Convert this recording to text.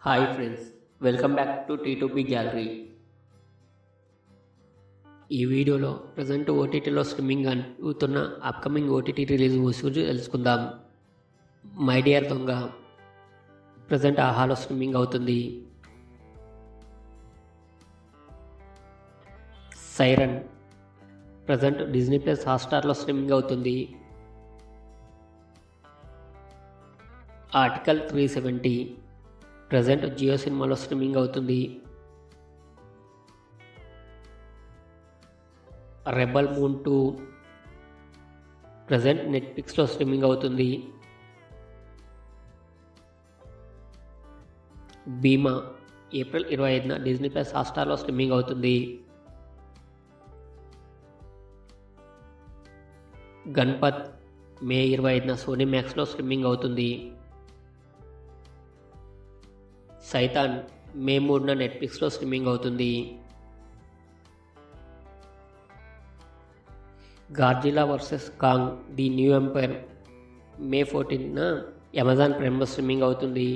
Hi friends, welcome back to T2P gallery. ఈ వీడియోలో present ఓటీటీలో స్ట్రీమింగ్ అవుతున్న అప్కమింగ్ ఓటీటీ రిలీజ్ గురించి తెలుసుకుందాం. మై డియర్ దొంగ ప్రజెంట్ ఆహాలో స్ట్రీమింగ్ అవుతుంది. సైరన్ ప్రజెంట్ డిజ్నీ ప్లస్ హాట్స్టార్లో స్ట్రీమింగ్ అవుతుంది. ఆర్టికల్ 370 ప్రజెంట్ జియో సినిమాలో స్ట్రీమింగ్ అవుతుంది. రెబల్ మూన్ 2 ప్రజెంట్ నెట్ఫ్లిక్స్లో స్ట్రీమింగ్ అవుతుంది. భీమా ఏప్రిల్ 25న డిజ్నీ ప్లస్ హాట్స్టార్లో స్ట్రీమింగ్ అవుతుంది. గణపత్ మే 25న సోనీ మ్యాక్స్లో స్ట్రీమింగ్ అవుతుంది. సైతాన్ మే 3న నెట్ఫ్లిక్స్లో స్ట్రీమింగ్ అవుతుంది. Godzilla versus Kong the New Empire May 14న అమెజాన్ ప్రైమ్లో స్ట్రీమింగ్ అవుతుంది.